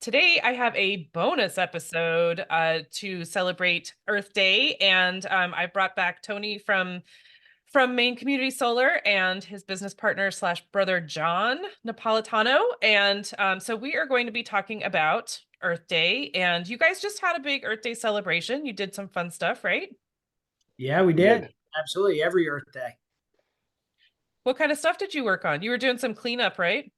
Today I have a bonus episode to celebrate Earth Day, and I brought back Tony from Maine Community Solar and his business partner slash brother John Napolitano, and so we are going to be talking about Earth Day. And you guys just had a big Earth Day celebration. You did some fun stuff, right? Yeah, we We did. did. Absolutely. Every Earth Day. What kind of stuff did you work on? You were doing some cleanup, right?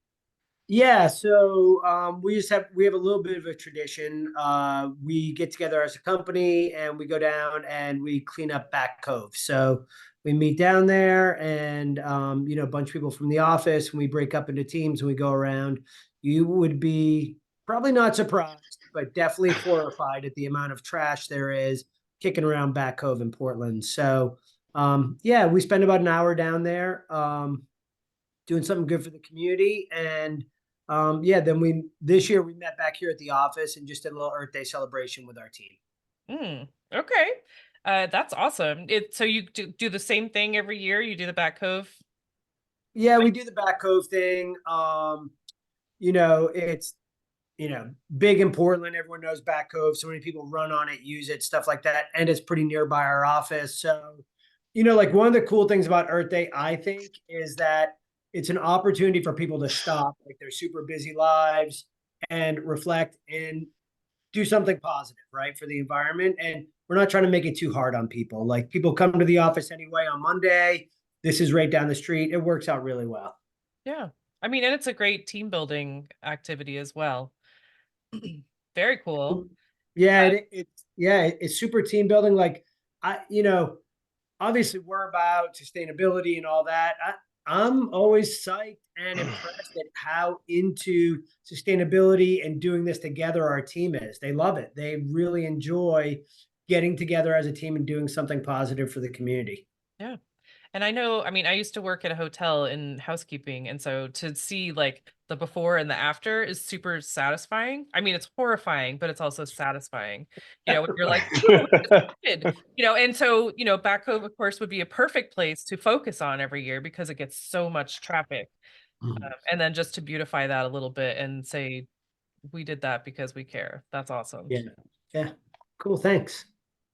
Yeah, so we have a little bit of a tradition. We get together as a company and we go down and we clean up Back Cove. So we meet down there and a bunch of people from the office, and we break up into teams and we go around. You would be probably not surprised, but definitely horrified at the amount of trash there is kicking around Back Cove in Portland. So yeah, we spend about an hour down there doing something good for the community. And yeah, then this year we met back here at the office and just did a little Earth Day celebration with our team. Okay. That's awesome. So you do the same thing every year? You do the Back Cove? Yeah, we do the Back Cove thing. It's big in Portland. Everyone knows Back Cove. So many people run on it, use it, stuff like that. And it's pretty nearby our office. So, like one of the cool things about Earth Day, I think, is that it's an opportunity for people to stop like their super busy lives and reflect and do something positive, right, for the environment. And we're not trying to make it too hard on people. Like people come to the office anyway on Monday. This is right down the street. It works out really well. Yeah. I mean, and it's a great team building activity as well. Very cool. Yeah, it's super team building. Like obviously we're about sustainability and all that. I'm always psyched and impressed at how into sustainability and doing this together our team is. They love it. They really enjoy getting together as a team and doing something positive for the community. Yeah. And I know, I mean, I used to work at a hotel in housekeeping. And so to see like the before and the after is super satisfying. I mean, it's horrifying, but it's also satisfying, when you're like, "Ooh, we just did," and so, Back Cove, of course, would be a perfect place to focus on every year because it gets so much traffic. And then just to beautify that a little bit and say, we did that because we care. That's awesome. Yeah. Yeah. Cool. Thanks.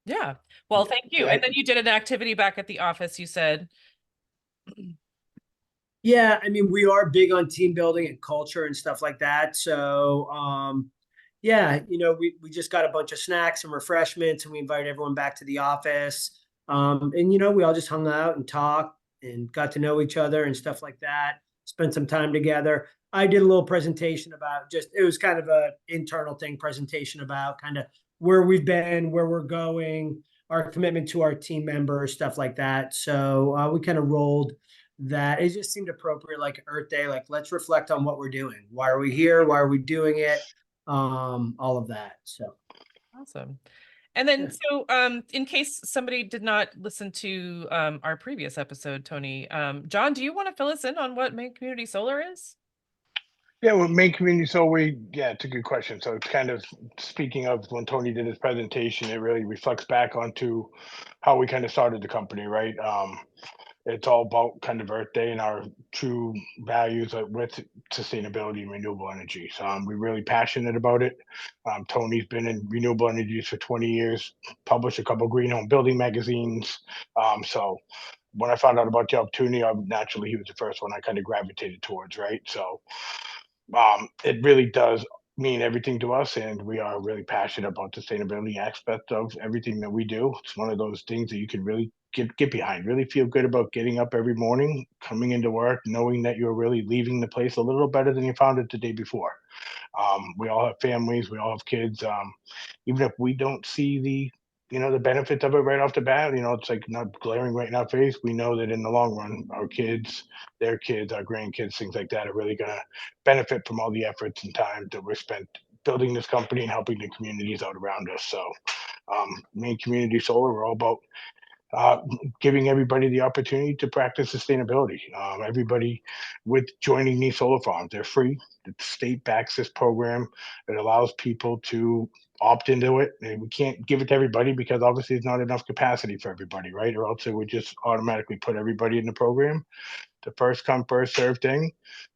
Yeah. Well, thank you. Yeah. And then you did an activity back at the office, you said. Yeah, I mean, we are big on team building and culture and stuff like that. So, yeah, we just got a bunch of snacks and refreshments, and we invited everyone back to the office. And we all just hung out and talked and got to know each other and stuff like that. Spent some time together. I did a little presentation about it was kind of a internal thing presentation about kind of where we've been, where we're going, our commitment to our team members, stuff like that. So we kind of rolled that. It just seemed appropriate, like Earth Day, like let's reflect on what we're doing. Why are we here? Why are we doing it? All of that. So Awesome. And then, yeah. so in case somebody did not listen to our previous episode, Tony, John, do you want to fill us in on what Maine Community Solar is? Yeah, well, Maine Community Solar, it's a good question. So it's kind of speaking of when Tony did his presentation, it really reflects back onto how we kind of started the company, right? It's all about kind of Earth Day and our true values with sustainability and renewable energy. So we're really passionate about it. Tony's been in renewable energies for 20 years, published a couple green home building magazines. So when I found out about the opportunity, naturally he was the first one I kind of gravitated towards, right? So it really does mean everything to us, and we are really passionate about sustainability aspect of everything that we do. It's one of those things that you can really get behind, really feel good about getting up every morning, coming into work, knowing that you're really leaving the place a little better than you found it the day before. We all have families, we all have kids. Even if we don't see the benefits of it right off the bat, it's like not glaring right in our face. We know that in the long run, our kids, their kids, our grandkids, things like that are really going to benefit from all the efforts and time that we're spent building this company and helping the communities out around us. So, Maine Community Solar, we're all about uh, giving everybody the opportunity to practice sustainability. Everybody with joining these solar farms, they're free. The state backs this program. It allows people to opt into it. And we can't give it to everybody because obviously there's not enough capacity for everybody, right? Or else it would just automatically put everybody in the program. a first come, first serve thing.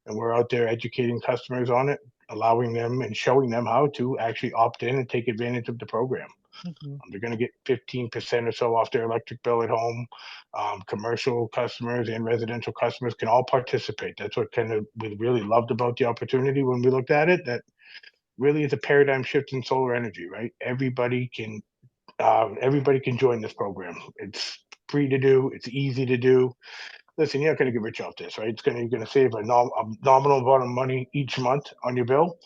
And we're out there educating customers on it, allowing them and showing them how to actually opt in and take advantage of the program. Mhm. They're going to get 15% or so off their electric bill at home. Commercial customers and residential customers can all participate. That's what kind of we really loved about the opportunity when we looked at it. That really is a paradigm shift in solar energy, right? Everybody can join this program. It's free to do. It's easy to do. Listen, you're not going to get rich off this, right? You're going to save a nominal amount of money each month on your bill,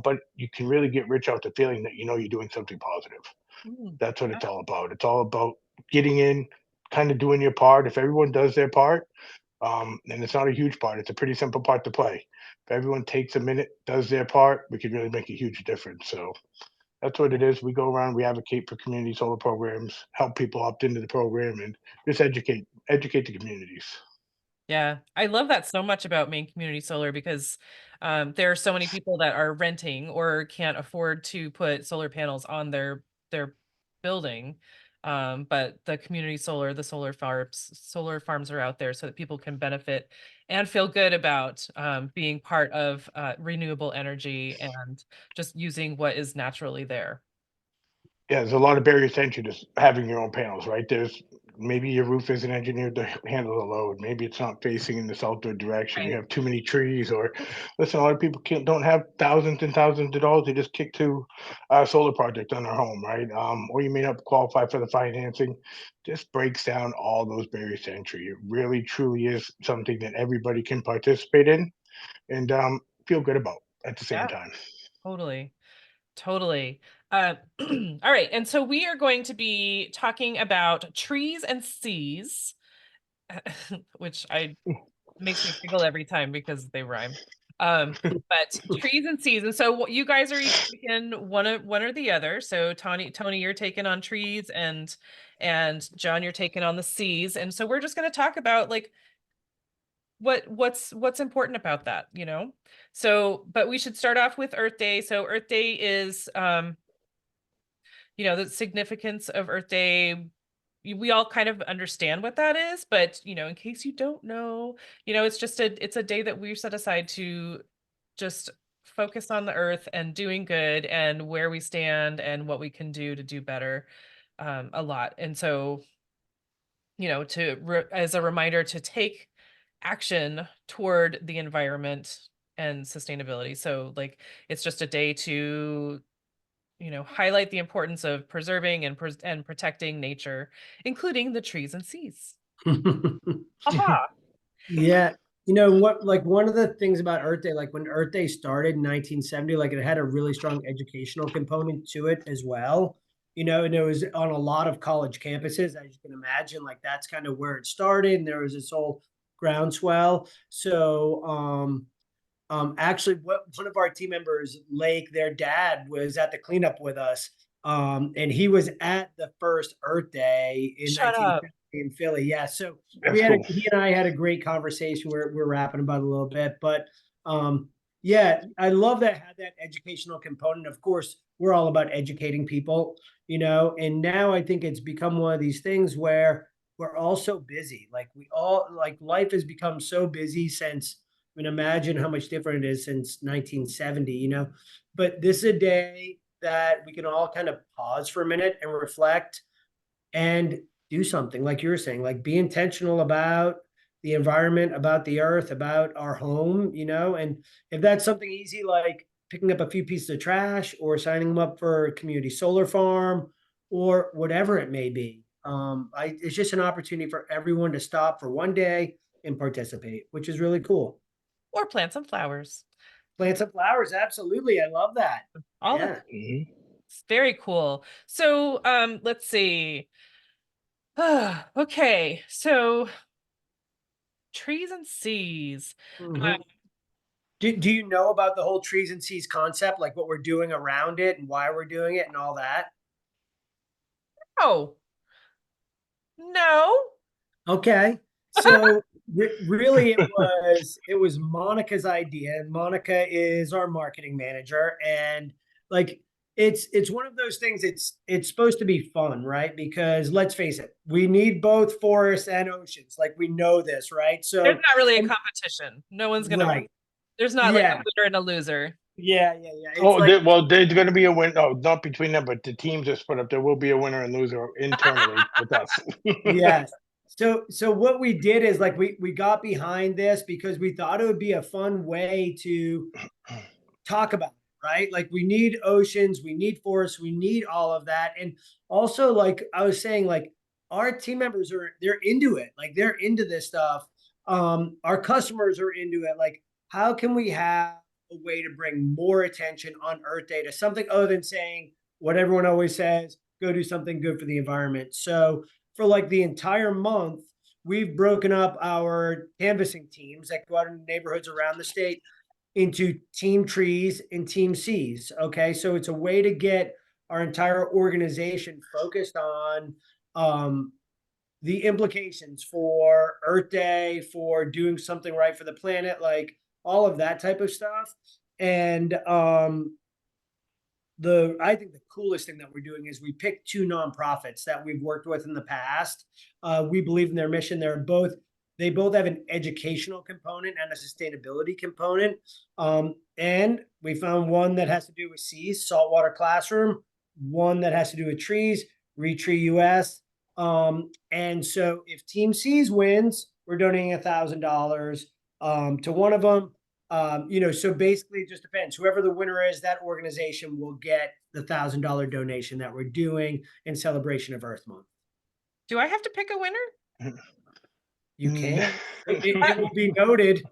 but you can really get rich off the feeling that you know you're doing something positive. Mm. That's what it's all about. It's all about getting in, kind of doing your part. If everyone does their part, and it's not a huge part, it's a pretty simple part to play. If everyone takes a minute, does their part, we could really make a huge difference. So that's what it is. We go around, we advocate for community solar programs, help people opt into the program, and just educate the communities. Yeah, I love that so much about Maine Community Solar because there are so many people that are renting or can't afford to put solar panels on their building. But the community solar, the solar farms are out there so that people can benefit and feel good about being part of renewable energy and just using what is naturally there. Yeah, there's a lot of barriers to entry to having your own panels, right? There's maybe your roof isn't engineered to handle the load. Maybe it's not facing in the southward direction. You Right. have too many trees, or listen, a lot of people don't have thousands and thousands of dollars to just kick to a solar project on their home, right? Or you may not qualify for the financing. Just breaks down all those barriers to entry. It really, truly is something that everybody can participate in and feel good about at the same Yeah, time. totally. Totally. All right. And so we are going to be talking about trees and seas, which I makes me giggle every time because they rhyme. But trees and seas. And so what you guys are each taking one or the other. So Tony, you're taking on trees and John, you're taking on the seas. And so we're just going to talk about like what's important about that, you know? So, but we should start off with Earth Day. So Earth Day is the significance of Earth Day, we all kind of understand what that is, but in case you don't know, it's a day that we set aside to just focus on the earth and doing good and where we stand and what we can do to do better a lot. And so, as a reminder to take action toward the environment and sustainability. So like it's just a day to highlight the importance of preserving and protecting nature, including the trees and seas. Aha. Yeah. You know what, like one of the things about Earth Day, like when Earth Day started in 1970, like it had a really strong educational component to it as well. And it was on a lot of college campuses, as you can imagine, like that's kind of where it started. And there was this whole groundswell. So actually, one of our team members, Lake, their dad, was at the cleanup with us, and he was at the first Earth Day in Shut up. 1970 in Philly. Yeah, so That's cool. he and I had a great conversation. We're rapping about it a little bit, but yeah, I love that had that educational component. Of course, we're all about educating people, and now I think it's become one of these things where we're all so busy. Like life has become so busy since. I mean, imagine how much different it is since 1970, but this is a day that we can all kind of pause for a minute and reflect and do something like you're saying, like be intentional about the environment, about the earth, about our home, and if that's something easy, like picking up a few pieces of trash or signing them up for a community solar farm or whatever it may be. It's just an opportunity for everyone to stop for one day and participate, which is really cool. Or plant some flowers. Plant some flowers. Absolutely. I love that. All the Yeah. It's very cool. So let's see. Okay, so trees and seas. Mhm. Do you know about the whole trees and seas concept, like what we're doing around it and why we're doing it and all that? Oh, no. Okay. So really it was Monica's idea, and Monica is our marketing manager, and like it's one of those things. It's supposed to be fun, right? Because let's face it, we need both forests and oceans. Like we know this, right? There's So not really a and, competition. No one's gonna win. right, There's not like a yeah, winner and a loser. yeah. It's Oh, like well, there's going to be a win. Oh, not between them, but the teams are split up. There will be a winner and loser internally with us. yes. So what we did is like we got behind this because we thought it would be a fun way to talk about it, right? Like we need oceans, we need forests, we need all of that. And also, like I was saying, like our team members they're into it, like they're into this stuff. Our customers are into it. Like, how can we have a way to bring more attention on Earth Day to something other than saying what everyone always says, go do something good for the environment. So for like the entire month, we've broken up our canvassing teams that go out in neighborhoods around the state into team trees and team Cs. Okay. So it's a way to get our entire organization focused on the implications for Earth Day, for doing something right for the planet, like all of that type of stuff. And I think the coolest thing that we're doing is we picked two nonprofits that we've worked with in the past. We believe in their mission. They both have an educational component and a sustainability component. And we found one that has to do with seas, saltwater classroom, one that has to do with trees, Retree US. And so if Team Seas wins, we're donating $1,000 to one of them. So basically it just depends. Whoever the winner is, that organization will get the $1,000 donation that we're doing in celebration of Earth Month. Do I have to pick a winner? You can. It will be noted.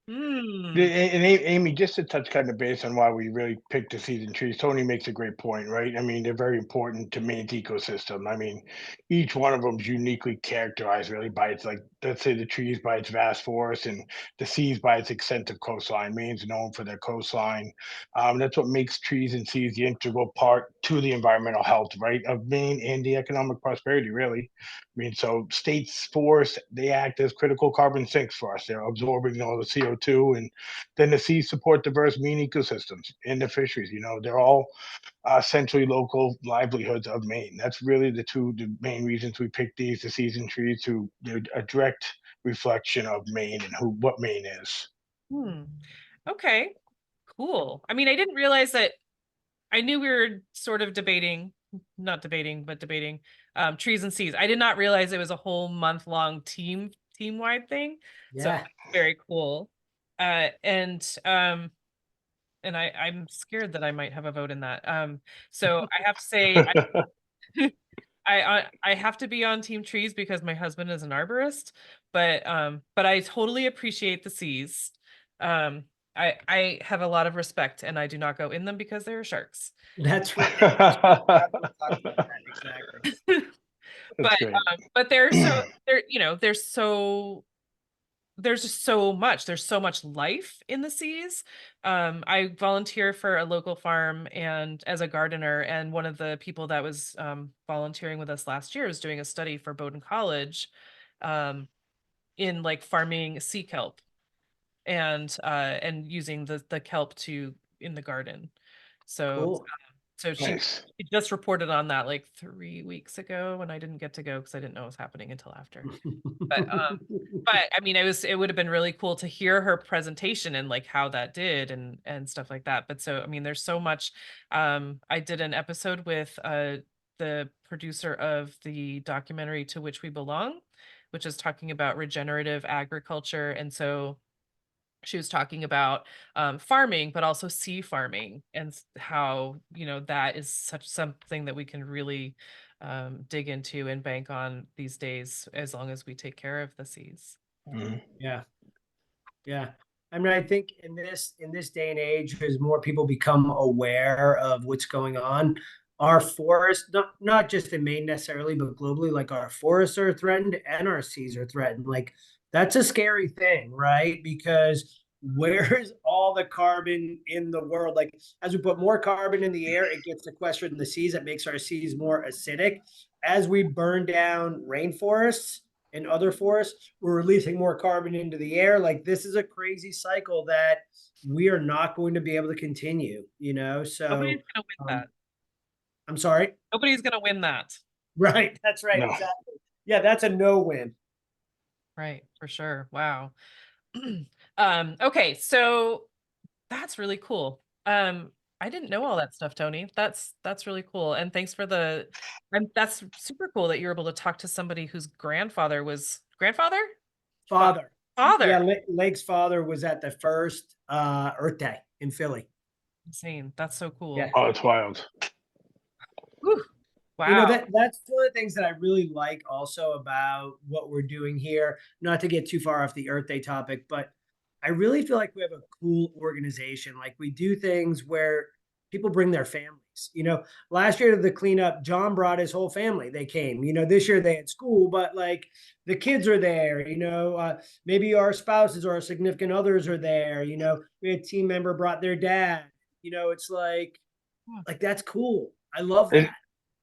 And Amy, just to touch kind of base on why we really picked the season trees, Tony makes a great point, right? I mean, they're very important to Maine's ecosystem. I mean, each one of them is uniquely characterized really by its, like, let's say the trees by its vast forest and the seas by its extensive coastline. Maine's known for their coastline. That's what makes trees and seas the integral part to the environmental health, right, of Maine and the economic prosperity, really. I mean, so states, forests, they act as critical carbon sinks for us. They're absorbing all the CO2, and then the seas support diverse marine ecosystems and the fisheries. They're all essentially local livelihoods of Maine. That's really the main reasons we picked the season trees, to a direct reflection of Maine and what Maine is. Okay, cool. I mean, I didn't realize that. I knew we were sort of not debating, but debating trees and seas. I did not realize it was a whole month-long team-wide thing. Yeah. So very cool. And I'm scared that I might have a vote in that. So I have to say I have to be on team trees because my husband is an arborist, but I totally appreciate the seas. I have a lot of respect, and I do not go in them because there are sharks. That's right. Exactly. But there's just so much. There's so much life in the seas. I volunteer for a local farm and as a gardener, and one of the people that was volunteering with us last year was doing a study for Bowdoin College in like farming sea kelp and using the kelp in the garden. So Cool. so she just reported on that like 3 weeks ago, and I didn't get to go because I didn't know it was happening until after. But I mean, it would have been really cool to hear her presentation and like how that did and stuff like that. But so I mean, there's so much. I did an episode with the producer of the documentary To Which We Belong, which is talking about regenerative agriculture, and so she was talking about farming, but also sea farming, and how that is such something that we can really dig into and bank on these days, as long as we take care of the seas. Yeah. I mean, I think in this day and age, as more people become aware of what's going on, our forests, not just in Maine necessarily, but globally, like our forests are threatened and our seas are threatened. Like that's a scary thing, right? Because where's all the carbon in the world? Like as we put more carbon in the air, it gets sequestered in the seas. That makes our seas more acidic. As we burn down rainforests and other forests, we're releasing more carbon into the air. Like this is a crazy cycle that we are not going to be able to continue, you know? So Nobody's gonna win that. I'm sorry. Nobody's gonna win that. Right. That's right. No. Exactly. Yeah, that's a no win. Right, for sure. Wow. Okay, so that's really cool. I didn't know all that stuff, Tony. That's really cool. And thanks for the and that's super cool that you're able to talk to somebody whose grandfather was grandfather? Father. Yeah, Father. Lake's father was at the first Earth Day in Philly. Insane. That's so Yeah. cool. Oh, it's wild. Whew. You know, Wow. that's one of the things that I really like also about what we're doing here. Not to get too far off the Earth Day topic, but I really feel like we have a cool organization. Like we do things where people bring their families. You know, last year to the cleanup, John brought his whole family. They came. You know, this year they had school, but like the kids are there. You know, maybe our spouses or our significant others are there. You know, we had a team member brought their dad. You know, it's like that's cool. I love It,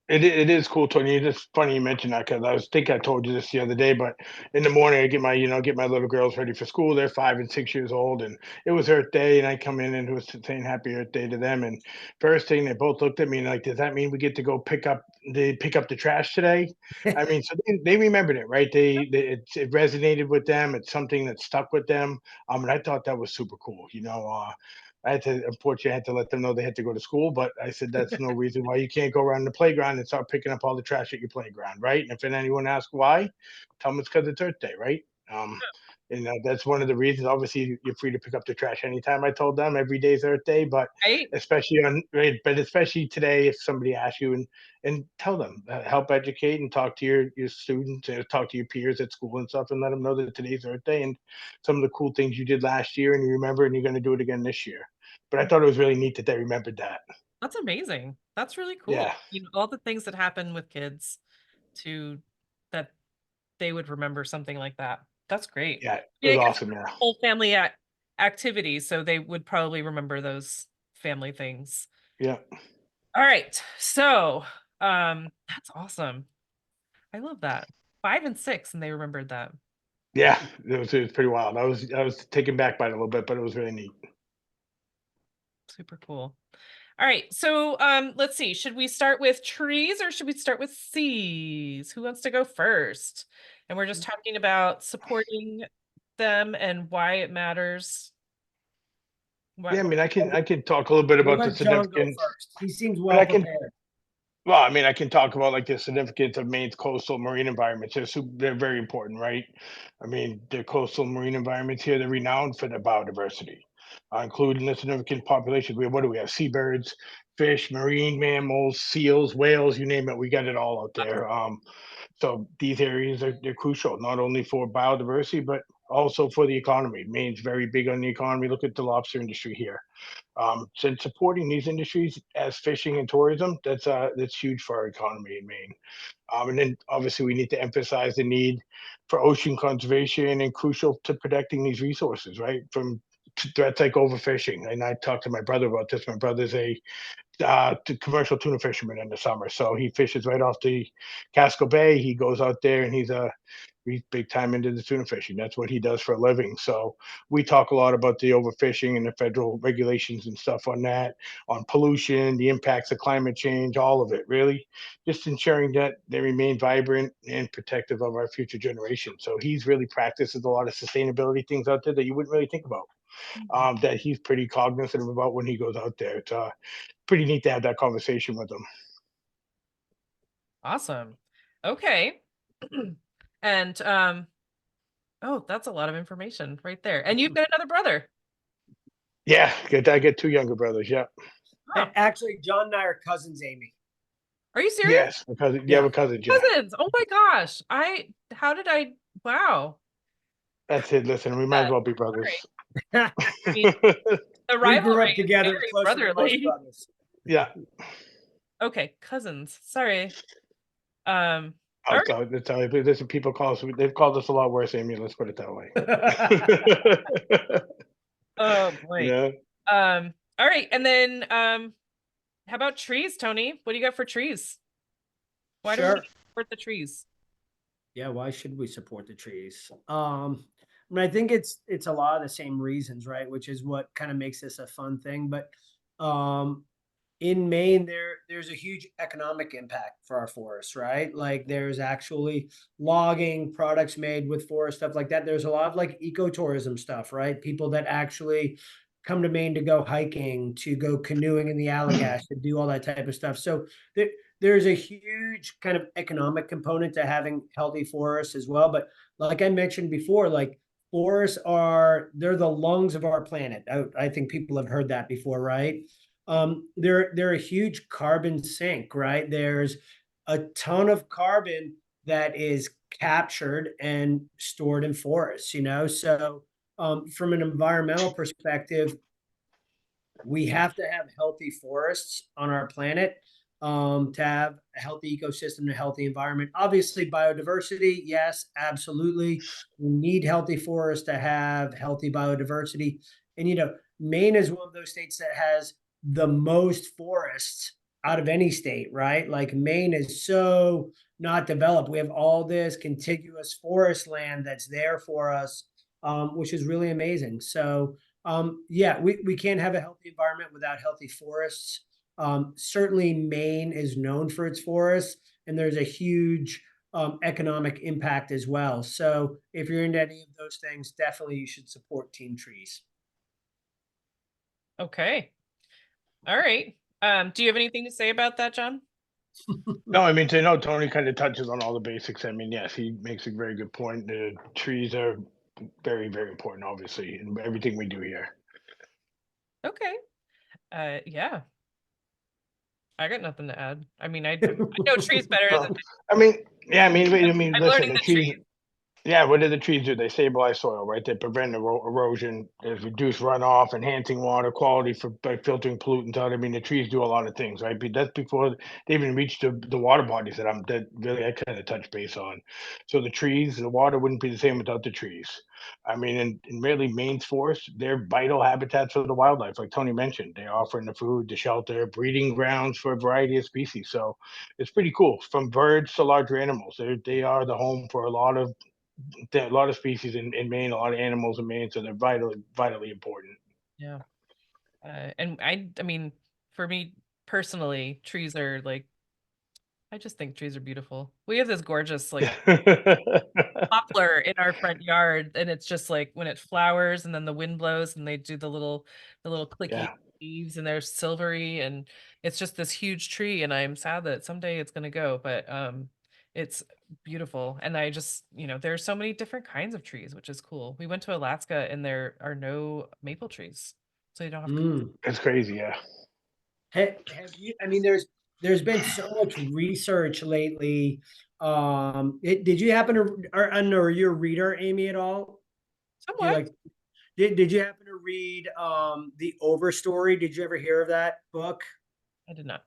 that. it is cool, Tony. It's funny you mentioned that because I think I told you this the other day. But in the morning, I get my little girls ready for school. They're 5 and 6 years old, and it was Earth Day, and I come in and was saying Happy Earth Day to them. And first thing, they both looked at me like, "Does that mean we get to go pick up the trash today?" I mean, so they remembered it, right? It resonated with them. It's something that stuck with them. And I thought that was super cool. Unfortunately, I had to let them know they had to go to school, but I said, that's no reason why you can't go around the playground and start picking up all the trash at your playground, right? And if anyone asks why, tell them it's because it's Earth Day, right? That's one of the reasons. Obviously, you're free to pick up the trash anytime. I told them every day is Earth Day, but Right? especially today, if somebody asks you and tell them, help educate and talk to your students, talk to your peers at school and stuff, and let them know that today's Earth Day and some of the cool things you did last year and you remember and you're going to do it again this year. But I thought it was really neat that they remembered that. That's amazing. That's really Yeah, cool. You know, all the things that happen with kids to that they would remember something like that. That's great. yeah, it Yeah, was I guess awesome. Yeah, whole family activity, so they would probably remember those family things. yeah, All right. So, that's awesome. I love that. 5 and 6, and they remembered that. yeah. It was pretty wild. I was taken back by it a little bit, but it was really neat. Super cool. All right. So, let's see. Should we start with trees or should we start with Cs? Who wants to go first? And we're just talking about supporting them and why it matters. Yeah, I What mean, I can talk a little bit We'll about the let John go significance. first. He seems And well I can prepared. Well, I mean, I can talk about like the significance of Maine's coastal marine environments. They're very important, right? I mean, the coastal marine environments here, they're renowned for their biodiversity, including the significant population. What do we have? Seabirds, fish, marine mammals, seals, whales, you name it. We got it all out there. So these areas they're crucial, not only for biodiversity, but also for the economy. Maine's very big on the economy. Look at the lobster industry here. Since supporting these industries as fishing and tourism, that's huge for our economy in Maine. And then obviously we need to emphasize the need for ocean conservation and crucial to protecting these resources, right? From threats like overfishing. And I talked to my brother about this. My brother's a commercial tuna fisherman in the summer, so he fishes right off the Casco Bay. He goes out there and he's big time into the tuna fishing. That's what he does for a living. So we talk a lot about the overfishing and the federal regulations and stuff on that, on pollution, the impacts of climate change, all of it, really, just ensuring that they remain vibrant and protective of our future generations. So he's really practices a lot of sustainability things out there that you wouldn't really think about. That he's pretty cognizant about when he goes out there. It's pretty neat to have that conversation with him. awesome. Okay. And oh, that's a lot of information right there. And you've got another brother. Yeah, I get two younger brothers. Yeah. Oh, Actually, John and I are cousins, Amy. are you serious? Yes, because you have Yeah. a cousin, Jay. Cousins. Oh my gosh. How did I wow. That's it. Listen, we might as That. well be All right. brothers. I mean, the We grew rivalry up is together very closer than most brotherly. brothers. Yeah. Okay, cousins. Sorry. Um, all right. That's how listen, people call us. They've called us a lot worse, Amy. Let's put it that way. Oh boy. Yeah. All right. And then how about trees, Tony? What do you got for trees? Why do we Sure. support the trees? Yeah, why should we support the trees? I mean, I think it's a lot of the same reasons, right? Which is what kind of makes this a fun thing. But um, in Maine, there's a huge economic impact for our forests, right? Like there's actually logging products made with forest stuff like that. There's a lot of like ecotourism stuff, right? People that actually come to Maine to go hiking, to go canoeing in the Allagash, to do all that type of stuff. So there's a huge kind of economic component to having healthy forests as well. But like I mentioned before, like forests they're the lungs of our planet. I think people have heard that before, right? They're a huge carbon sink, right? There's a ton of carbon that is captured and stored in forests, you know? So from an environmental perspective, we have to have healthy forests on our planet to have a healthy ecosystem and a healthy environment. Obviously, biodiversity, yes, absolutely. We need healthy forests to have healthy biodiversity. And, you know, Maine is one of those states that has the most forests out of any state, right? Like Maine is so not developed. We have all this contiguous forest land that's there for us, which is really amazing. So, yeah, we can't have a healthy environment without healthy forests. Certainly, Maine is known for its forests, and there's a huge economic impact as well. So, if you're into any of those things, definitely you should support Team Trees. Okay. All right. Do you have anything to say about that, John? No, I mean, to know Tony kind of touches on all the basics. I mean, yes, he makes a very good point. The trees are very, very important, obviously, in everything we do here. Okay. Yeah. I got nothing to add. I mean, I know trees better So, than I mean, yeah, I mean, I'm listen, learning the the trees. trees. Yeah, what do the trees do? They stabilize soil, right? They prevent erosion, they reduce runoff, enhancing water quality by filtering pollutants out. I mean, the trees do a lot of things, right? But that's before they even reach the water bodies that really I kind of touch base on. So the trees, the water wouldn't be the same without the trees. I mean, and really, Maine's forests, they're vital habitats for the wildlife, like Tony mentioned. They offer the food, the shelter, breeding grounds for a variety of species. So it's pretty cool. From birds to larger animals, they are the home for a lot of species in Maine, a lot of animals in Maine, so they're vitally important. Yeah. And I mean, for me personally, trees are like, I just think trees are beautiful. We have this gorgeous like poplar in our front yard, and it's just like when it flowers and then the wind blows and they do the little clicky Yeah. leaves and they're silvery, and it's just this huge tree, and I'm sad that someday it's gonna go, but it's beautiful. And I just, there's so many different kinds of trees, which is cool. We went to Alaska and there are no maple trees. So you don't have to. Mm. It's crazy, yeah. Have you? I mean, there's been so much research lately. Did you happen to, or I don't know, are you a reader, Amy, at all? Do you Somewhat. like? Did you happen to read the Overstory? Did you ever hear of that book? I did not.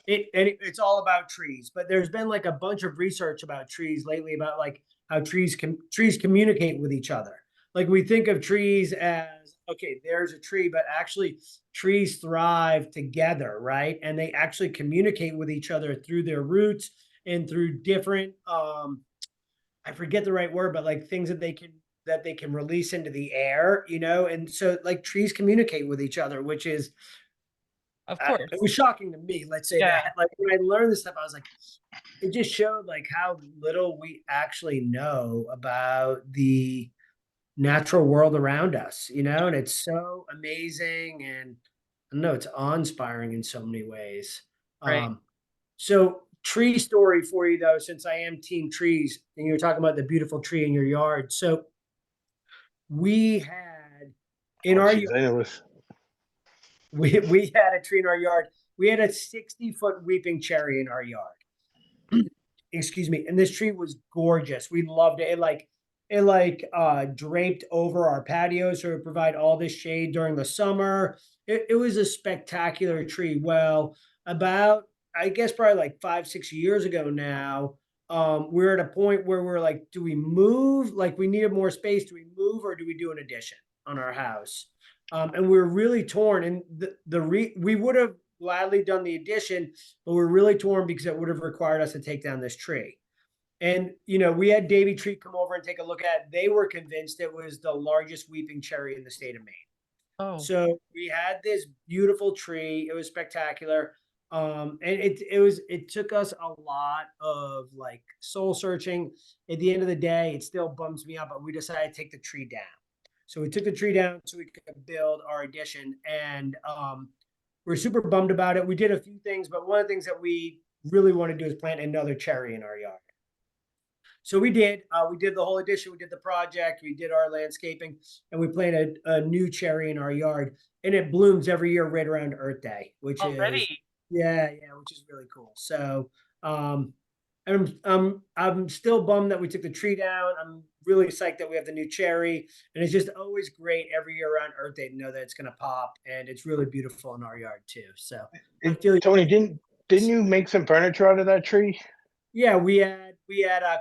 It's all about trees, but there's been like a bunch of research about trees lately about like how trees communicate with each other. Like we think of trees as okay, there's a tree, but actually trees thrive together, right? And they actually communicate with each other through their roots and through different I forget the right word, but like things that they can release into the air, you know? And so like trees communicate with each other, which is Of it course. was shocking to me. Let's say Yeah. that. Like when I learned this stuff, I was like, it just showed like how little we actually know about the natural world around us, you know, and it's so amazing and I don't know, it's awe-inspiring in so many ways. Right. So tree story for you though, since I am team trees and you were talking about the beautiful tree in your yard. So we had in Oh, our jeez, I know this. we had a tree in our yard. We had a 60-foot weeping cherry in our yard. Excuse me. And this tree was gorgeous. We loved it. It draped over our patio, so it provide all this shade during the summer. It was a spectacular tree. Well, about I guess probably like 5, 6 years ago now, we're at a point where we're like, do we move? Like we needed more space. Do we move or do we do an addition on our house? And we're really torn. And we would have gladly done the addition, but we're really torn because it would have required us to take down this tree. And, you know, we had Davy Tree come over and take a look at it. They were convinced it was the largest weeping cherry in the state of Maine. Oh, So we had this beautiful tree. It was spectacular. And it took us a lot of like soul searching. At the end of the day, it still bums me out, but we decided to take the tree down. So we took the tree down so we could build our addition. And we're super bummed about it. We did a few things, but one of the things that we really want to do is plant another cherry in our yard. So we did. We did the whole addition. We did the project. We did our landscaping, and we planted a new cherry in our yard. And it blooms every year right around Earth Day, which is already. which is really cool. So I'm still bummed that we took the tree down. I'm really psyched that we have the new cherry, and it's just always great every year around Earth Day to know that it's gonna pop, and it's really beautiful in our yard too. So I feel Tony, didn't you make some furniture out of that tree? yeah, we had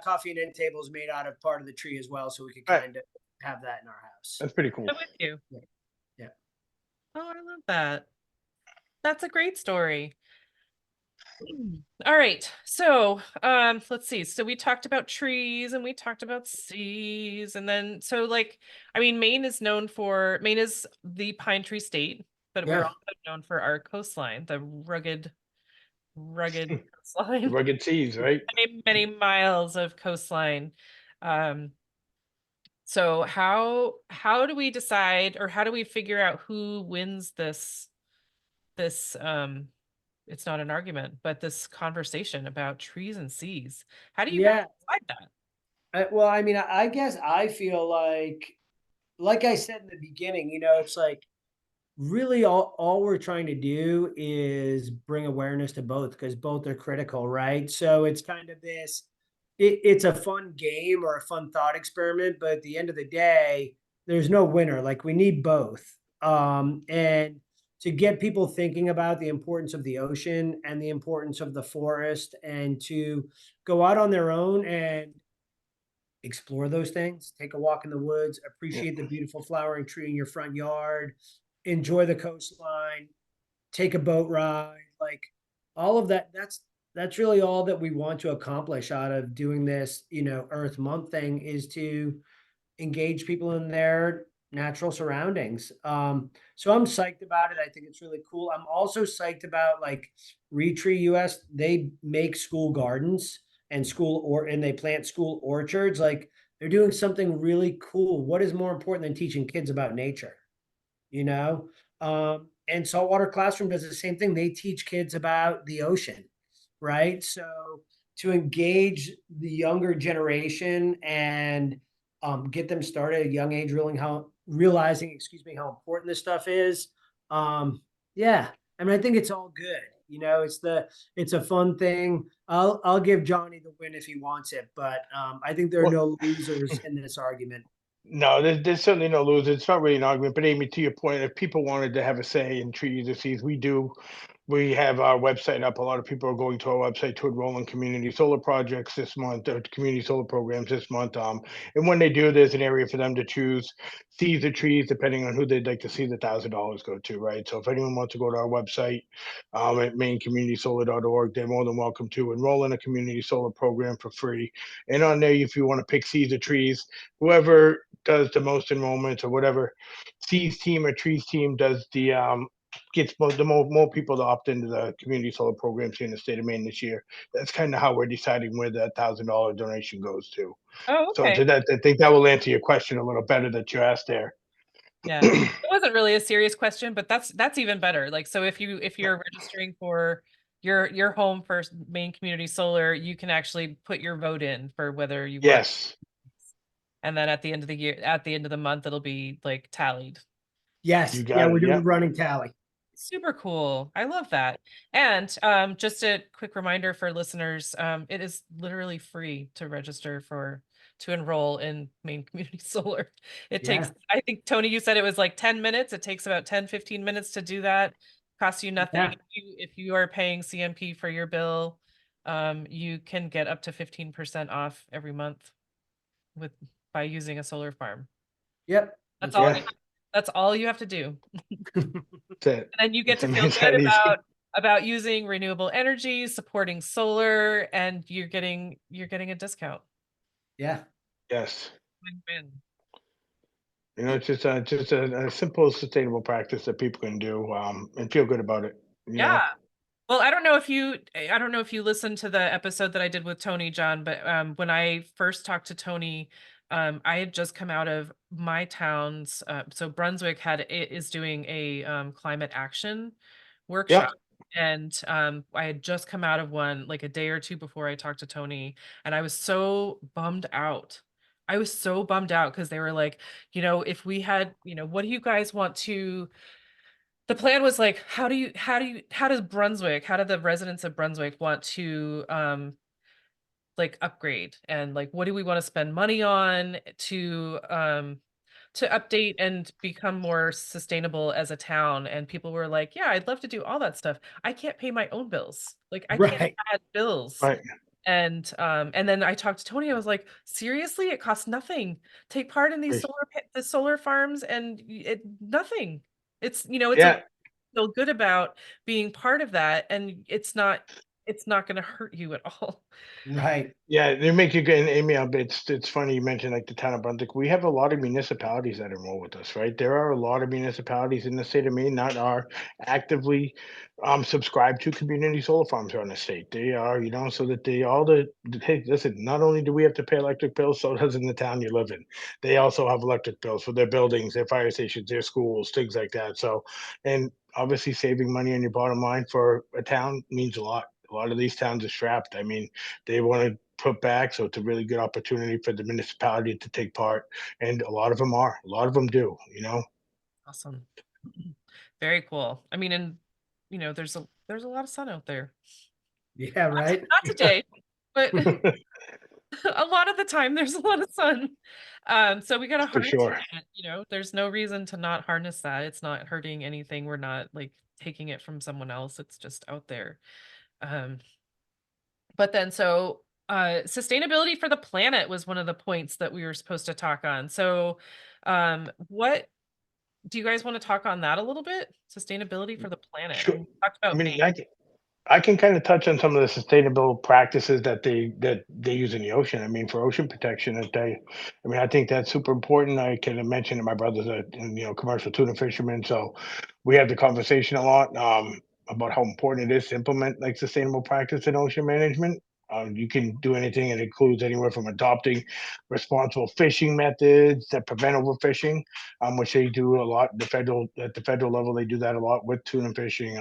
coffee and end tables made out of part of the tree as well, so we could Right. kind of have that in our house. That's pretty cool. I'm with you. Yeah. Oh, I love that. That's a great story. All right. So, let's see. So we talked about trees and we talked about seas, and then so like, I mean, Maine is the pine tree state, but we're Yeah. also known for our coastline, the rugged coastline, Rugged seas, right? many miles of coastline. So how do we decide, or how do we figure out who wins this it's not an argument, but this conversation about trees and seas? How do you guys Yeah. decide that? Well, I mean, I guess I feel like I said in the beginning, you know, it's like really all we're trying to do is bring awareness to both because both are critical, right? So it's kind of it's a fun game or a fun thought experiment, but at the end of the day, there's no winner. Like we need both. And to get people thinking about the importance of the ocean and the importance of the forest and to go out on their own and explore those things, take a walk in the woods, Yeah. appreciate the beautiful flowering tree in your front yard, enjoy the coastline, take a boat ride, like all of that. That's really all that we want to accomplish out of doing this, you know, Earth Month thing is to engage people in their natural surroundings. So I'm psyched about it. I think it's really cool. I'm also psyched about like Retree US. They make school gardens and they plant school orchards. Like they're doing something really cool. What is more important than teaching kids about nature? You know? And Saltwater Classroom does the same thing. They teach kids about the ocean, right? So to engage the younger generation and get them started at a young age, realizing, excuse me, how important this stuff is. Yeah, I mean, I think it's all good. You know, it's a fun thing. I'll give Johnny the win if he wants it, but I think there are Well, no losers in this argument. no, there's certainly no loser. It's not really an argument, but Amy, to your point, if people wanted to have a say in trees or seas, we do. We have our website up. A lot of people are going to our website to enroll in community solar projects this month, or community solar programs this month. And when they do, there's an area for them to choose seeds or trees, depending on who they'd like to see the $1,000 go to, right? So if anyone wants to go to our website at mainecommunitysolar.org, they're more than welcome to enroll in a community solar program for free. And on there, if you want to pick seeds or trees, whoever does the most enrollments or whatever seeds team or trees team does the gets more people to opt into the community solar programs here in the state of Maine this year. That's kind of how we're deciding where that $1,000 donation goes to. Oh, So okay. to that, I think that will answer your question a little better that you asked there. Yeah. It wasn't really a serious question, but that's even better. Like, so if you're registering for your home for Maine Community Solar, you can actually put your vote in for whether you want. Yes. And then at the end of the year, at the end of the month, it'll be like tallied. Yes, You yeah, got we're it. doing Yep. running tally. Super cool. I love that. And just a quick reminder for listeners, it is literally free to register to enroll in Maine Community Solar. It takes, Yeah, I think, Tony, you said it was like 10 minutes. It takes about 10-15 minutes to do that. Costs you nothing. yeah. If you are paying CMP for your bill, you can get up to 15% off every month by using a solar farm. Yep. That's That's all Yeah. right. that's all you have to do. That's it. And then you get It's to feel it's good that easy. about about using renewable energy, supporting solar, and you're getting a discount. Yeah. Yes. Win-win. It's just a simple, sustainable practice that people can do, and feel good about it. Yeah. Well, I don't know if you listened to the episode that I did with Tony, John, but when I first talked to Tony, I had just come out of my town's so Brunswick is doing a climate action workshop. Yep. And I had just come out of one like a day or two before I talked to Tony, and I was so bummed out. I was so bummed out because they were like, if we had, what do you guys want to the plan was like, how do the residents of Brunswick want to like upgrade, and like what do we want to spend money on to update and become more sustainable as a town? And people were like, yeah, I'd love to do all that stuff. I can't pay my own bills. Like I can't Right. add bills. Right. And then I talked to Tony. I was like, seriously, it costs nothing. Take part in these Right. the solar farms, and it nothing. It's okay Yeah. to feel good about being part of that, and it's not going to hurt you at all. Right. Yeah, they make you get an Amy. It's funny you mentioned like the town of Brunswick. We have a lot of municipalities that enroll with us, right? There are a lot of municipalities in the state of Maine that are actively subscribed to community solar farms around the state. They are, so that hey, listen, not only do we have to pay electric bills, so does in the town you live in. They also have electric bills for their buildings, their fire stations, their schools, things like that. So, and obviously saving money on your bottom line for a town means a lot. A lot of these towns are strapped. I mean, they want to put back. So it's a really good opportunity for the municipality to take part. And a lot of them are. A lot of them do. Awesome. Very cool. I mean, and there's a lot of sun out there. Yeah. Right. Not today, but a lot of the time there's a lot of sun. So we got to For harness sure. it. There's no reason to not harness that. It's not hurting anything. We're not like taking it from someone else. It's just out there. Um, but then sustainability for the planet was one of the points that we were supposed to talk on. So what do you guys want to talk on that a little bit? Sustainability for the planet. I Sure. mean, we talked I about Maine. mean, I can kind of touch on some of the sustainable practices that they use in the ocean. I mean, for ocean protection, I think that's super important. I can mention that my brother's a commercial tuna fisherman, so we have the conversation a lot about how important it is to implement like sustainable practice in ocean management. You can do anything. It includes anywhere from adopting responsible fishing methods that prevent overfishing, which they do a lot. At the federal level, they do that a lot with tuna fishing.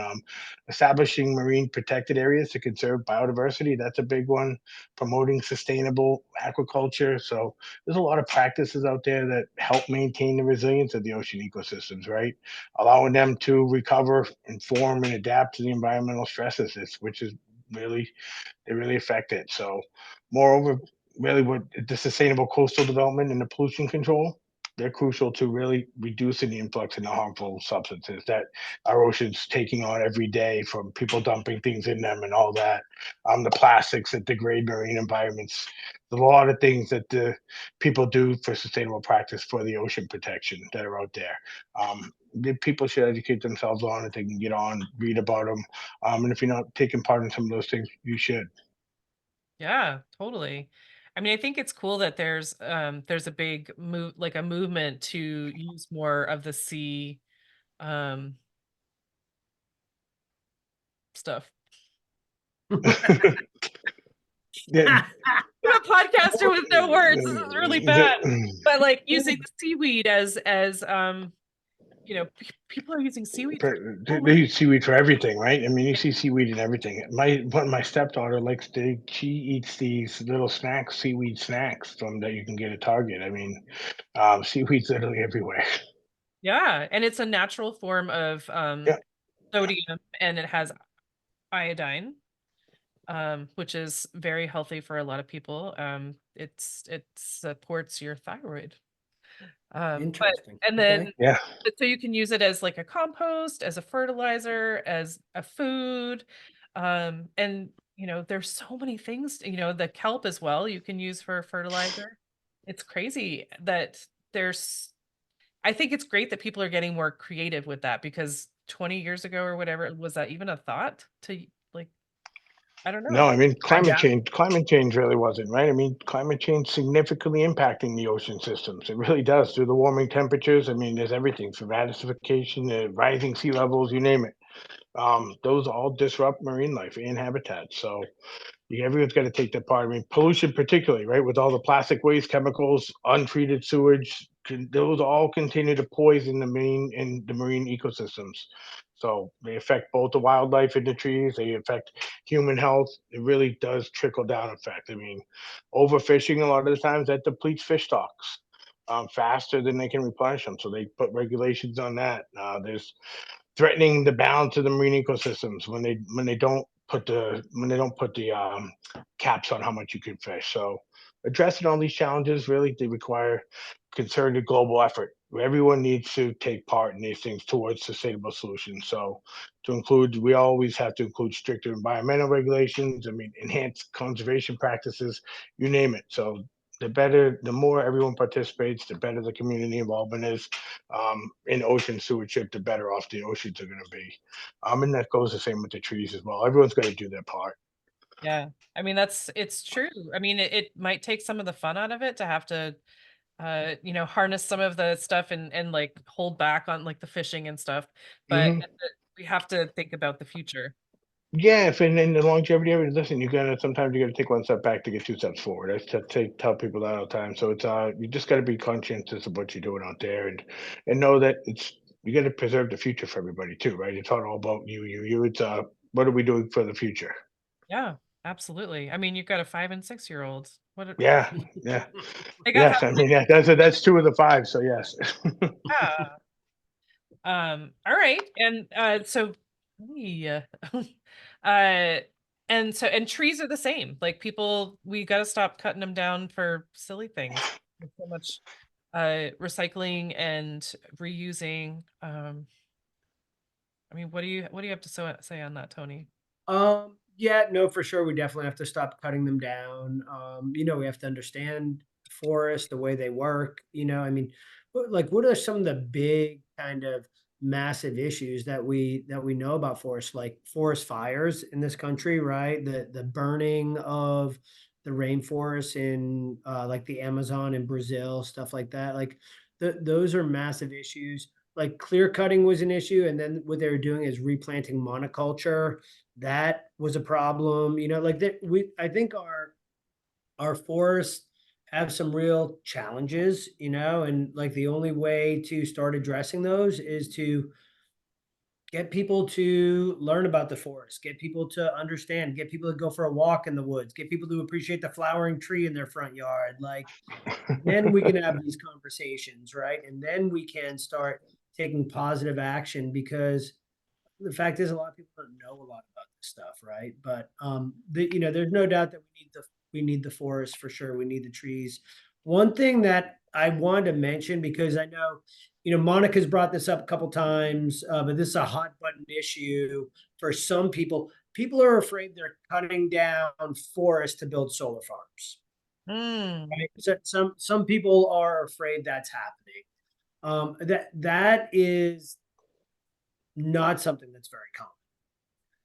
Establishing marine protected areas to conserve biodiversity, that's a big one. Promoting sustainable aquaculture. So there's a lot of practices out there that help maintain the resilience of the ocean ecosystems, right? Allowing them to recover, inform, and adapt to the environmental stresses, which is really they really affect it. So, moreover, really, what the sustainable coastal development and the pollution control, they're crucial to really reducing the influx of the harmful substances that our oceans taking on every day from people dumping things in them and all that. The plastics that degrade marine environments. There's a lot of things that the people do for sustainable practice for the ocean protection that are out there. The people should educate themselves on it. They can get on, read about them, and if you're not taking part in some of those things, you should. Yeah, totally. I mean, I think it's cool that there's a big a movement to use more of the sea um stuff. Yeah. I'm a podcaster with no words. This is really bad. But like using the seaweed as people are using seaweed for so They many. use seaweed for everything, right? I mean, you see seaweed in everything. My stepdaughter likes she eats these little snacks, seaweed snacks from that you can get at Target. I mean, seaweed's literally everywhere. Yeah, and it's a natural form of Yeah. sodium, and it has iodine, which is very healthy for a lot of people. It supports your thyroid. But Interesting. and then Okay. Yeah. so you can use it as like a compost, as a fertilizer, as a food. And there's so many things, the kelp as well, you can use for fertilizer. It's crazy that there's I think it's great that people are getting more creative with that, because 20 years ago or whatever, was that even a thought to like, I don't No, know. I mean, I doubt. climate change really wasn't, right? I mean, climate change significantly impacting the ocean systems. It really does through the warming temperatures. I mean, there's everything from acidification to rising sea levels, you name it. Those all disrupt marine life and habitats. So everyone's got to take their part. I mean, pollution, particularly, right, with all the plastic waste, chemicals, untreated sewage, those all continue to poison the marine ecosystems. So they affect both the wildlife and the trees. They affect human health. It really does trickle down effect. I mean, overfishing a lot of the times that depletes fish stocks faster than they can replenish them. So they put regulations on that. There's threatening the balance of the marine ecosystems when they don't put the caps on how much you can fish. So addressing all these challenges really they require concerted global effort. Everyone needs to take part in these things towards sustainable solutions. So we always have to include stricter environmental regulations. I mean, enhanced conservation practices, you name it. So the more everyone participates, the better the community involvement is in ocean stewardship, the better off the oceans are going to be. And that goes the same with the trees as well. Everyone's got to do their part. Yeah. I mean, it's true. I mean, it might take some of the fun out of it to have to, harness some of the stuff and like hold back on like the fishing and stuff. But Hmm. we have to think about the future. Yeah, if in the longevity of it, listen, sometimes you gotta take one step back to get two steps forward. Tell people that all the time. So it's you just gotta be conscientious of what you're doing out there and know that you gotta preserve the future for everybody too, right? It's not all about you. It's what are we doing for the future? Yeah, absolutely. I mean, you've got a 5 and 6 year old. Yeah, yeah, They got yes. I mean, yeah, that's two of the five. So yes. yeah. All right. And so yeah. uh and trees are the same. Like people, we got to stop cutting them down for silly things. There's so much recycling and reusing. I mean, what do you have to say on that, Tony? Yeah, no, for sure. We definitely have to stop cutting them down. We have to understand forests, the way they work. I mean, what are some of the big kind of massive issues that we know about forests, like forest fires in this country, right? The burning of the rainforests in like the Amazon in Brazil, stuff like that. Like those are massive issues. Like clear cutting was an issue, and then what they were doing is replanting monoculture. That was a problem, like that I think our forests have some real challenges, and like the only way to start addressing those is to get people to learn about the forest, get people to understand, get people to go for a walk in the woods, get people to appreciate the flowering tree in their front yard. Like then we can have these conversations, right? And then we can start taking positive action because the fact is a lot of people don't know a lot about this stuff, right? But there's no doubt that we need the forest for sure. We need the trees. One thing that I wanted to mention, because I know Monica's brought this up a couple times, but this is a hot button issue for some people. People are afraid they're cutting down forests to build solar farms. Mm, Right? So some people are afraid that's happening. That is not something that's very common.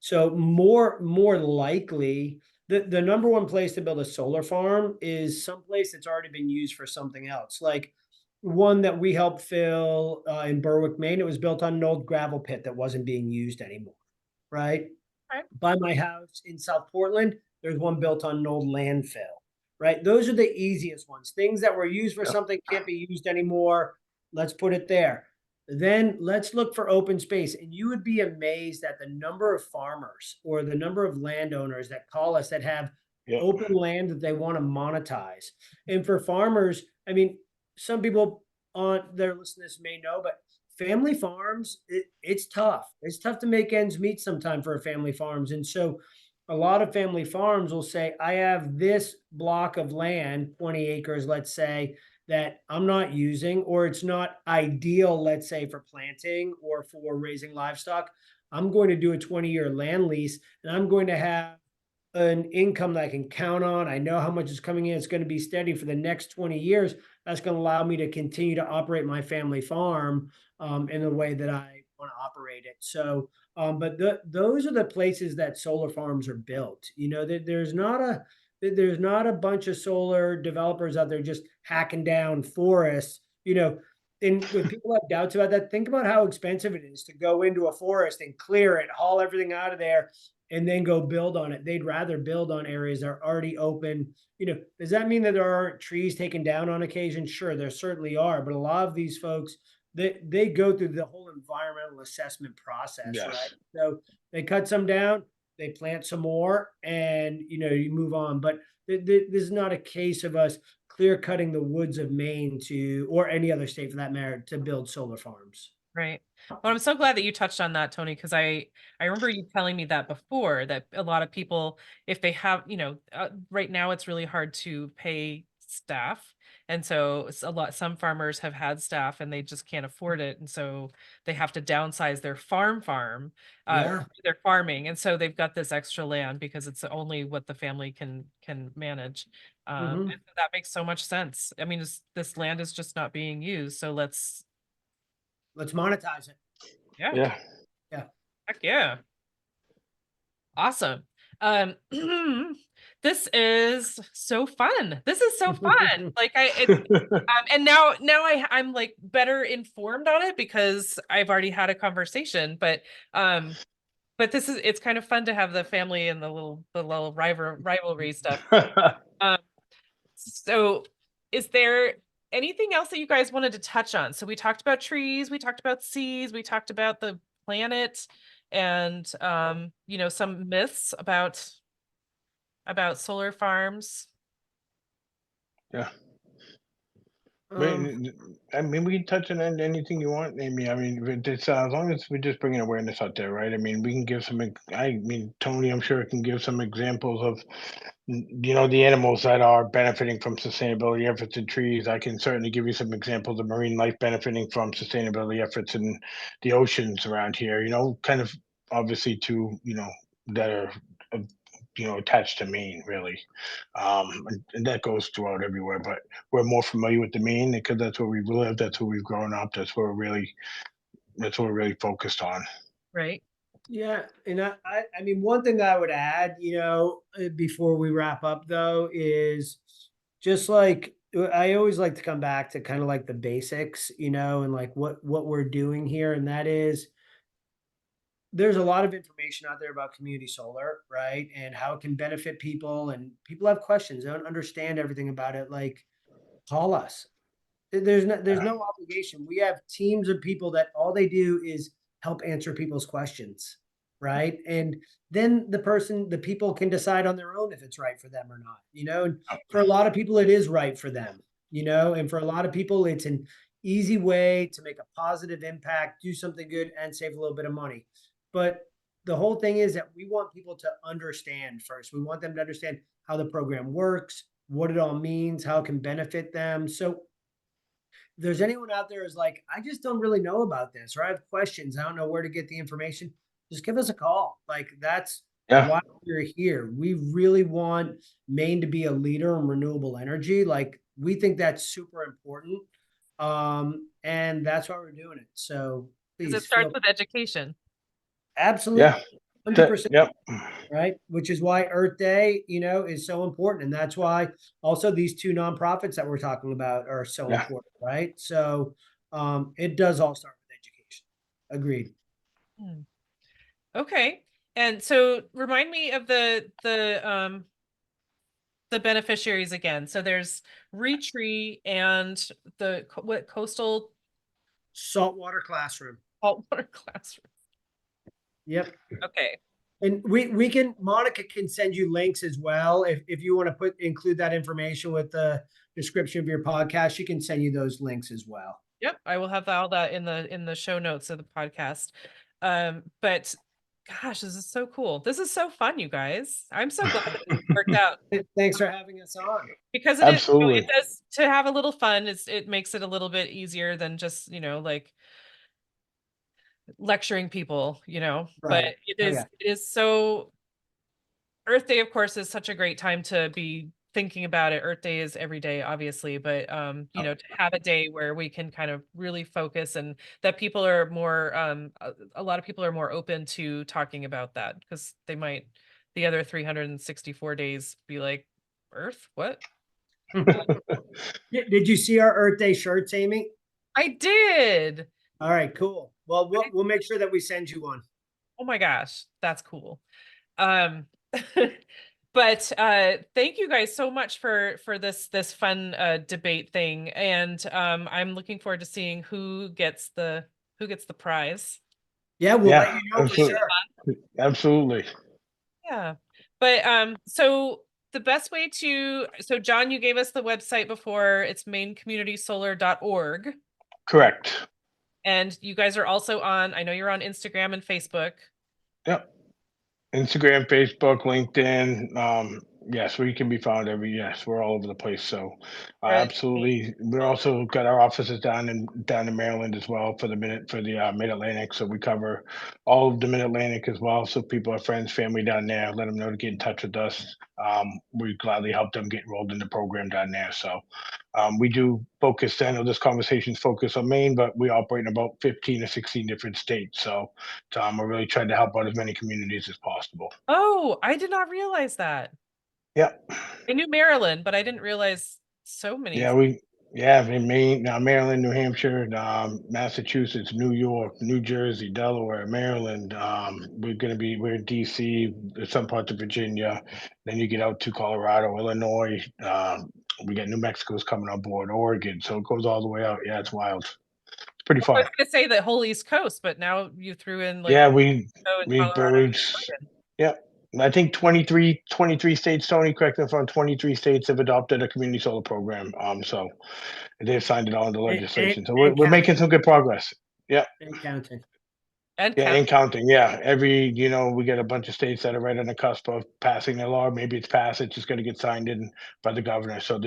So more likely, the number one place to build a solar farm is someplace that's already been used for something else. Like one that we helped fill in Berwick, Maine. It was built on an old gravel pit that wasn't being used anymore. Right okay. by my house in South Portland, there's one built on an old landfill. Right, those are the easiest ones. Things that were used for something can't be used anymore. Let's put it there. Then let's look for open space. And you would be amazed at the number of farmers or the number of landowners that call us that have Yeah. open land that they want to monetize. And for farmers, I mean, some people on their listeners may know, but family farms, it's tough. It's tough to make ends meet sometime for family farms. And so a lot of family farms will say, I have this block of land, 20 acres, let's say, that I'm not using, or it's not ideal, let's say, for planting or for raising livestock. I'm going to do a 20-year land lease, and I'm going to have an income that I can count on. I know how much is coming in. It's going to be steady for the next 20 years. That's going to allow me to continue to operate my family farm in the way that I want to operate operate it. So, but those are the places that solar farms are built. You know, there's not a bunch of solar developers out there just hacking down forests. You know, and if people have doubts about that, think about how expensive it is to go into a forest and clear it, haul everything out of there, and then go build on it. They'd rather build on areas that are already open. You know, does that mean that there aren't trees taken down on occasion? Sure, there certainly are. But a lot of these folks, they go through the whole environmental assessment process, right? Yes. So they cut some down, they plant some more, and you know, you move on. But this is not a case of us clear cutting the woods of Maine to, or any other state for that matter, to build solar farms. Right. Well, I'm so glad that you touched on that, Tony, because I remember you telling me that before, that a lot of people, if they have, you know, right now it's really hard to pay staff. And so it's some farmers have had staff and they just can't afford it. And so they have to downsize their Yeah. their farming. And so they've got this extra land because it's only what the family can manage. Mhm. And that makes so much sense. I mean, this land is just not being used. So let's monetize it. yeah. Yeah. Yeah. Heck yeah. Awesome. This is so fun. This is so fun. Like and now I'm like better informed on it because I've already had a conversation, but it's kind of fun to have the family and the little rivalry stuff. So is there anything else that you guys wanted to touch on? So we talked about trees, we talked about seas, we talked about the planet, and you know, some myths about solar farms. Yeah. Um, I mean, we can touch on anything you want, Amy. I mean, it's as long as we're just bringing awareness out there, right? I mean, we can give some. I mean, Tony, I'm sure can give some examples of, you know, the animals that are benefiting from sustainability efforts in trees. I can certainly give you some examples of marine life benefiting from sustainability efforts in the oceans around here. You know, kind of obviously to, you know, that are uh, you know, attached to Maine, really. And that goes throughout everywhere. But we're more familiar with the Maine because that's where we've lived, that's where we've grown up, that's what we're really focused on. Right. yeah, and I mean, one thing that I would add, you know, before we wrap up though, is just like I always like to come back to kind of like the basics, you know, and like what we're doing here, and that is there's a lot of information out there about community solar, right? And how it can benefit people, and people have questions, they don't understand everything about it. Like, call us. There's no obligation. We have teams of people that all they do is help answer people's questions, right? And then the people can decide on their own if it's right for them or not, you know? And for a lot of people, it is right for them, you know? And for a lot of people, it's an easy way to make a positive impact, do something good, and save a little bit of money. But the whole thing is that we want people to understand first. We want them to understand how the program works, what it all means, how it can benefit them. So there's anyone out there who's like, I just don't really know about this, or I have questions, I don't know where to get the information, just give us a call. Like, that's Yeah. why we're here. We really want Maine to be a leader in renewable energy. Like, we think that's super important. And that's why we're doing it. So Because it please starts feel with education. absolutely Yeah. 100%. Yep. Right? Which is why Earth Day, you know, is so important. And that's why also these two nonprofits that we're talking about are so Yeah. important, right? So it does all start with education. Agreed. Hmm. Okay. And so remind me of the beneficiaries again. So there's Retree and what coastal Saltwater classroom. saltwater classroom. Yep. Okay. And Monica can send you links as well. If you want to include that information with the description of your podcast, she can send you those links as well. Yep, I will have all that in the show notes of the podcast. But gosh, this is so cool. This is so fun, you guys. I'm so glad that it worked out Thanks for having us on. because it is, you know, it Absolutely. does to have a little fun. It makes it a little bit easier than just, you know, like lecturing people, you know, but Right. it Oh, is, yeah. it is so Earth Day, of course, is such a great time to be thinking about it, Earth Day is every day, obviously, but you know, to have a day where we can kind of really focus, and that people are more a lot of people are more open to talking about that, because they might the other 364 days be like, Earth, what? Did you see our Earth Day shirts, Amy? I did. All right, cool. Well, we'll make sure that we send you one. Oh my gosh, that's cool. Um but thank you guys so much for this fun debate thing, and I'm looking forward to seeing who gets the prize. Yeah, we'll let you know for absolutely. sure. Absolutely. Yeah. But so the best way to, so John, you gave us the website before. It's mainecommunitysolar.org. Correct. And you guys are also on, I know you're on Instagram and Facebook. Yep. Instagram, Facebook, LinkedIn. Yes, we can be found yes, we're all over the place. So Right. absolutely. We're also got our offices down in Maryland as well for the Mid-Atlantic. So we cover all of the Mid-Atlantic as well. So people, our friends, family down there, let them know to get in touch with us. We gladly help them get enrolled in the program down there. So we do focus. I know this conversation is focused on Maine, but we operate in about 15 or 16 different states. So we're really trying to help out as many communities as possible. Oh, I did not realize that. Yep. I knew Maryland, but I didn't realize so many. In Maine, Maryland, New Hampshire, Massachusetts, New York, New Jersey, Delaware, Maryland. We're in DC, some parts of Virginia. Then you get out to Colorado, Illinois. We got New Mexico's coming on board, Oregon. So it goes all the way out. Yeah, it's wild. It's pretty I fun. was gonna say the whole East Coast, but now you threw in like Yeah, Mexico and we Colorado. yeah. I think 23 states, Tony, correct me if I'm 23 states have adopted a community solar program. So they've signed it all into legislation. So we're And making some good progress. Yeah. and counting. And Yeah, and counting. Yeah. We get a bunch of states that are right on the cusp of passing their law. Maybe it's passed, it's just gonna get signed in by the governor. So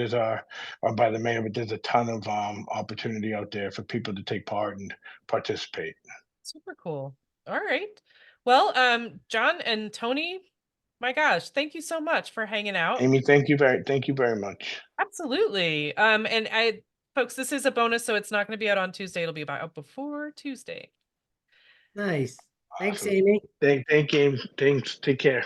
or by the mayor, but there's a ton of opportunity out there for people to take part and participate. super cool. All right. Well, John and Tony, my gosh, thank you so much for hanging out. Amy, thank you very much. Absolutely. And folks, this is a bonus, so it's not going to be out on Tuesday. It'll be out before Tuesday. Nice. Thanks, Awesome. Amy. Thank you. Thanks. Take care.